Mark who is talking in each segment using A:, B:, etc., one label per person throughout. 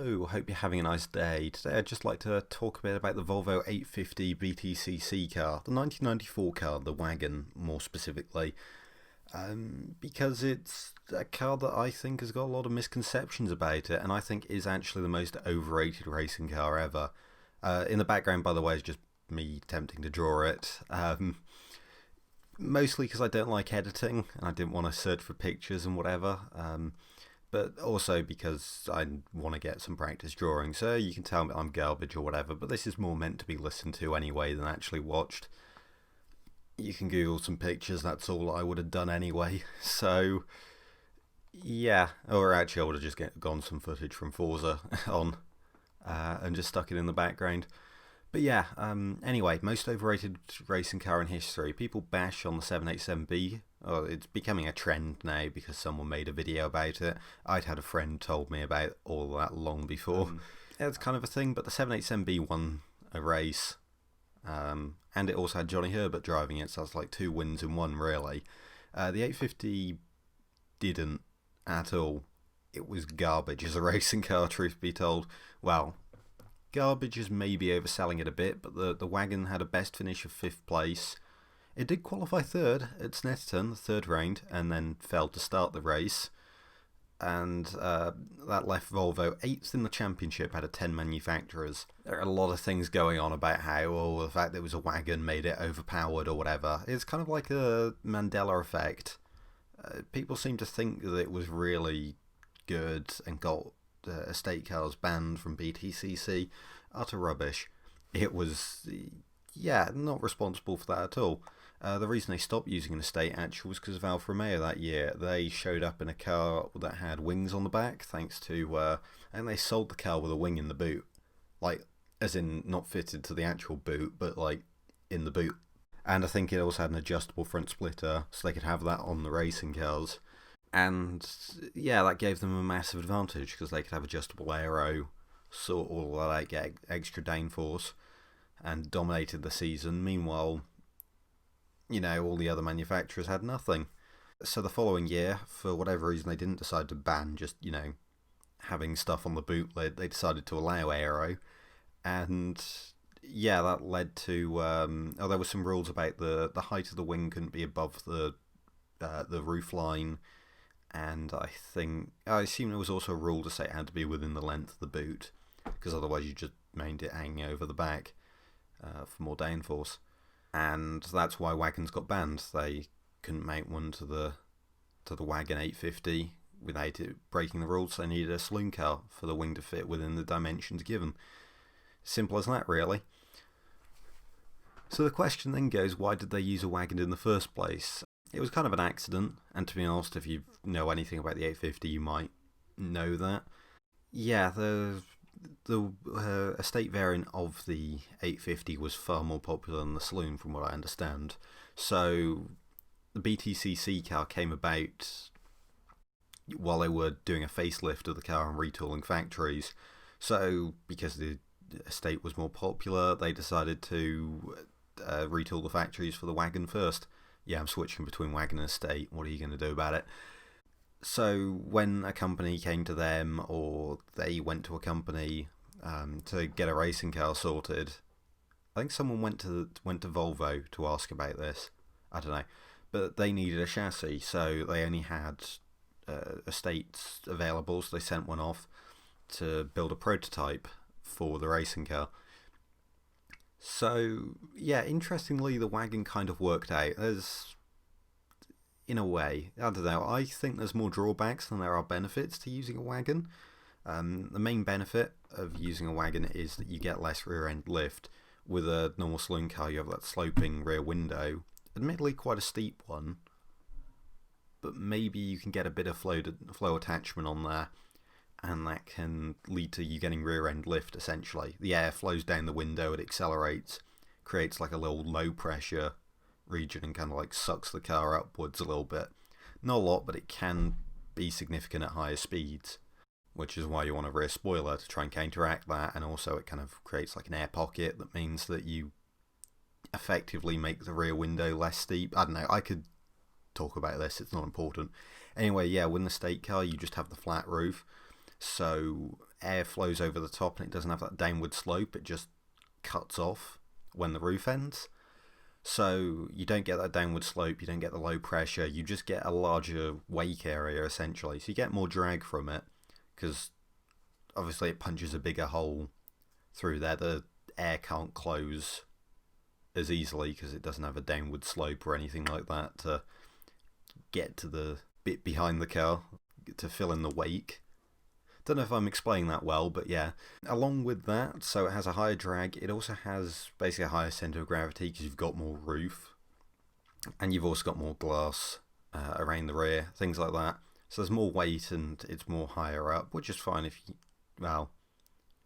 A: Hello, hope you're having a nice day. Today I'd just like to talk a bit about the Volvo 850 BTCC car, the 1994 car, the Wagon more specifically, because it's a car that I think has got a lot of misconceptions about it and I think is actually the most overrated racing car ever. In the background, by the way, is just me attempting to draw it. Mostly because I don't like editing and I didn't want to search for pictures and whatever. But also because I want to get some practice drawing, so you can tell me I'm garbage or whatever, but this is more meant to be listened to anyway than actually watched. You can Google some pictures, that's all I would have done anyway. So, yeah, or actually I would have just gone some footage from Forza on and just stuck it in the background. But yeah, anyway, most overrated racing car in history. People bash on the 787B. Oh, it's becoming a trend now because someone made a video about it. I'd had a friend told me about all that long before. Yeah, it's kind of a thing, but the 787B won a race. And it also had Johnny Herbert driving it, so it's like 2 wins in one, really. The 850 didn't at all. It was garbage as a racing car, truth be told. Well, garbage is maybe overselling it a bit, but the Wagon had a best finish of 5th place. It did qualify 3rd at Snetterton, the 3rd round, and then failed to start the race. And that left Volvo 8th in the championship out of 10 manufacturers. There are a lot of things going on about how, the fact that it was a Wagon made it overpowered or whatever. It's kind of like a Mandela effect. People seem to think that it was really good and got estate cars banned from BTCC. Utter rubbish. It was, not responsible for that at all. The reason they stopped using an estate actually was because of Alfa Romeo that year. They showed up in a car that had wings on the back, thanks to, and they sold the car with a wing in the boot. Like, as in, not fitted to the actual boot, but like, in the boot. And I think it also had an adjustable front splitter, so they could have that on the racing cars. And yeah, that gave them a massive advantage because they could have adjustable aero, sort all that, get extra downforce, and dominated the season. Meanwhile, all the other manufacturers had nothing. So the following year, for whatever reason, they didn't decide to ban just, having stuff on the boot. They decided to allow aero. And yeah, that led to, there were some rules about the height of the wing couldn't be above the roof line. And I assume there was also a rule to say it had to be within the length of the boot, because otherwise you just made it hanging over the back for more downforce. And that's why Wagons got banned. They couldn't mount one to the Wagon 850 without it breaking the rules. They needed a saloon car for the wing to fit within the dimensions given. Simple as that, really. So the question then goes, why did they use a Wagon in the first place? It was kind of an accident, and to be honest, if you know anything about the 850, you might know that. Yeah, the estate variant of the 850 was far more popular than the saloon, from what I understand. So the BTCC car came about while they were doing a facelift of the car and retooling factories. So because the estate was more popular, they decided to retool the factories for the Wagon first. Yeah, I'm switching between Wagon and estate. What are you going to do about it? So when a company came to them, or they went to a company to get a racing car sorted, I think someone went to Volvo to ask about this. I don't know, but they needed a chassis, so they only had estates available. So they sent one off to build a prototype for the racing car. So, yeah, interestingly, the Wagon kind of worked out. There's, in a way, I don't know, I think there's more drawbacks than there are benefits to using a Wagon. The main benefit of using a Wagon is that you get less rear end lift. With a normal saloon car, you have that sloping rear window. Admittedly, quite a steep one, but maybe you can get a bit of flow attachment on there, and that can lead to you getting rear end lift, essentially. The air flows down the window, it accelerates, creates like a little low pressure region and kind of like sucks the car upwards a little bit. Not a lot, but it can be significant at higher speeds, which is why you want a rear spoiler to try and counteract that. And also it kind of creates like an air pocket that means that you effectively make the rear window less steep. I don't know, I could talk about this, it's not important. Anyway, yeah, with an estate car you just have the flat roof, so air flows over the top and it doesn't have that downward slope. It just cuts off when the roof ends. So you don't get that downward slope, you don't get the low pressure, you just get a larger wake area essentially. So you get more drag from it because obviously it punches a bigger hole through there. The air can't close as easily because it doesn't have a downward slope or anything like that to get to the bit behind the car to fill in the wake. Don't know if I'm explaining that well, but yeah. Along with that, so it has a higher drag, it also has basically a higher centre of gravity because you've got more roof, and you've also got more glass around the rear, things like that. So there's more weight and it's more higher up, which is fine if you, well,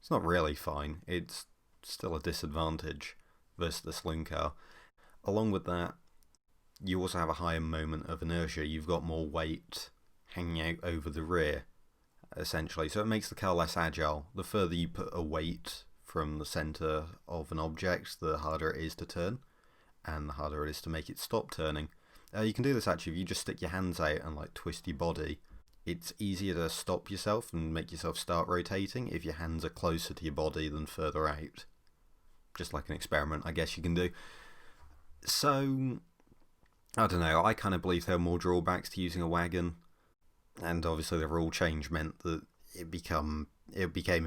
A: it's not really fine, it's still a disadvantage versus the saloon car. Along with that, you also have a higher moment of inertia, you've got more weight hanging out over the rear, essentially, so it makes the car less agile. The further you put a weight from the centre of an object, the harder it is to turn, and the harder it is to make it stop turning. You can do this actually if you just stick your hands out and like twist your body. It's easier to stop yourself and make yourself start rotating if your hands are closer to your body than further out. Just like an experiment, I guess you can do. So, I don't know, I kind of believe there are more drawbacks to using a wagon. And obviously the rule change meant that it became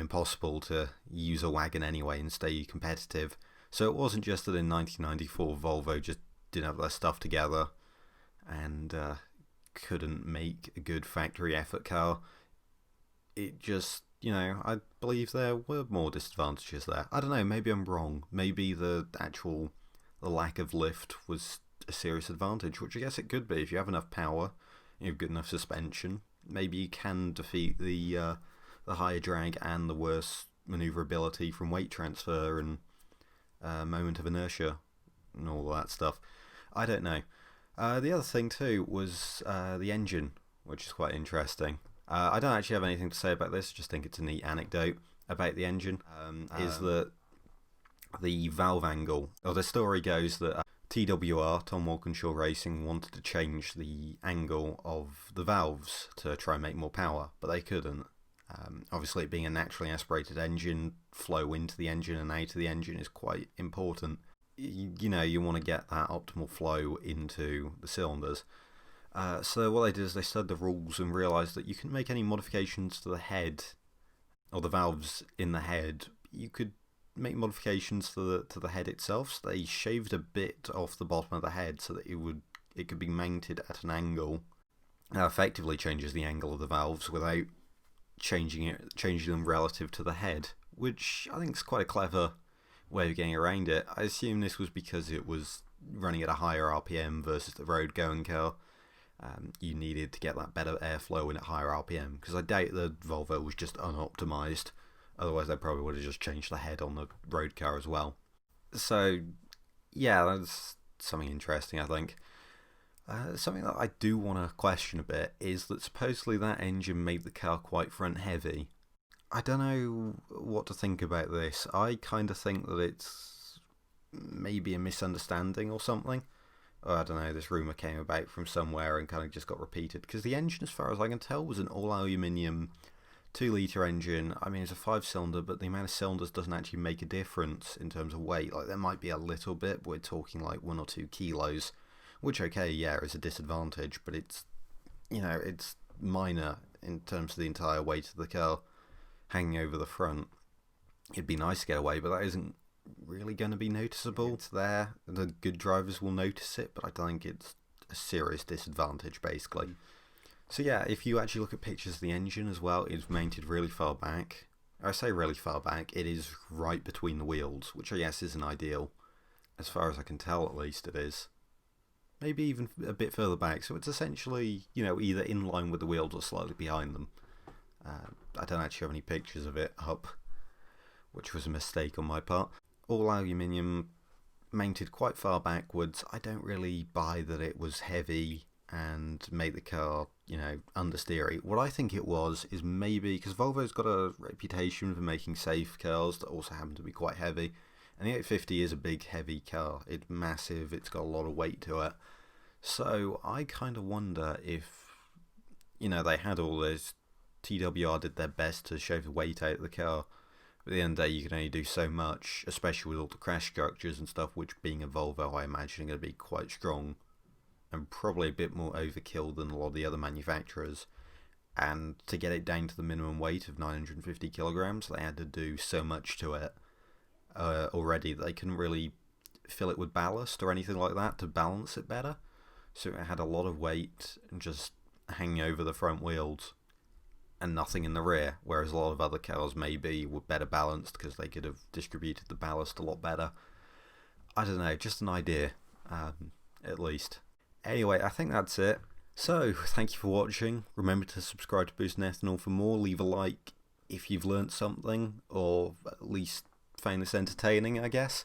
A: impossible to use a wagon anyway and stay competitive. So it wasn't just that in 1994 Volvo just didn't have their stuff together and couldn't make a good factory effort car. It just, I believe there were more disadvantages there. I don't know, maybe I'm wrong. Maybe the lack of lift was a serious advantage, which I guess it could be if you have enough power. You have good enough suspension, maybe you can defeat the higher drag and the worse manoeuvrability from weight transfer and moment of inertia and all that stuff. I don't know. The other thing too was the engine, which is quite interesting. I don't actually have anything to say about this, just think it's a neat anecdote about the engine, is that the valve angle, or the story goes that TWR, Tom Walkinshaw Racing, wanted to change the angle of the valves to try and make more power, but they couldn't. Obviously, it being a naturally aspirated engine, flow into the engine and out of the engine is quite important. You want to get that optimal flow into the cylinders. So what they did is they studied the rules and realised that you can make any modifications to the head, or the valves in the head. You could make modifications to the head itself. So they shaved a bit off the bottom of the head so that it could be mounted at an angle. That effectively changes the angle of the valves without changing them relative to the head, which I think is quite a clever way of getting around it. I assume this was because it was running at a higher RPM versus the road going car. You needed to get that better airflow in at higher RPM, because I doubt the Volvo was just unoptimised. Otherwise, they probably would have just changed the head on the road car as well. So, yeah, that's something interesting, I think. Something that I do want to question a bit is that supposedly that engine made the car quite front heavy. I don't know what to think about this. I kind of think that it's maybe a misunderstanding or something. Or I don't know, this rumour came about from somewhere and kind of just got repeated. Because the engine, as far as I can tell, was an all-aluminium 2-litre engine. I mean, it's a 5-cylinder, but the amount of cylinders doesn't actually make a difference in terms of weight. Like, there might be a little bit, but we're talking like 1 or 2 kilos. Which, okay, yeah, is a disadvantage, but it's, it's minor in terms of the entire weight of the car hanging over the front. It'd be nice to get away, but that isn't really going to be noticeable. It's there, the good drivers will notice it, but I don't think it's a serious disadvantage, basically. So yeah, if you actually look at pictures of the engine as well, it's mounted really far back. I say really far back, it is right between the wheels, which I guess isn't ideal. As far as I can tell, at least, it is. Maybe even a bit further back, so it's essentially, either in line with the wheels or slightly behind them. I don't actually have any pictures of it up, which was a mistake on my part. All aluminium, mounted quite far backwards. I don't really buy that it was heavy and made the car, understeery. What I think it was is maybe, because Volvo's got a reputation for making safe cars that also happen to be quite heavy. And the 850 is a big, heavy car. It's massive, it's got a lot of weight to it. So I kind of wonder if, they had all this TWR did their best to shave the weight out of the car. But at the end of the day, you can only do so much, especially with all the crash structures and stuff, which being a Volvo, I imagine are going to be quite strong. And probably a bit more overkill than a lot of the other manufacturers. And to get it down to the minimum weight of 950 kilograms, they had to do so much to it already that they couldn't really fill it with ballast or anything like that to balance it better. So it had a lot of weight just hanging over the front wheels and nothing in the rear, whereas a lot of other cars maybe were better balanced because they could have distributed the ballast a lot better. I don't know, just an idea, at least. Anyway, I think that's it. So, thank you for watching. Remember to subscribe to Boost and Ethanol for more. Leave a like if you've learnt something, or at least found this entertaining, I guess.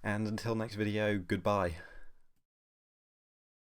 A: And until next video, goodbye.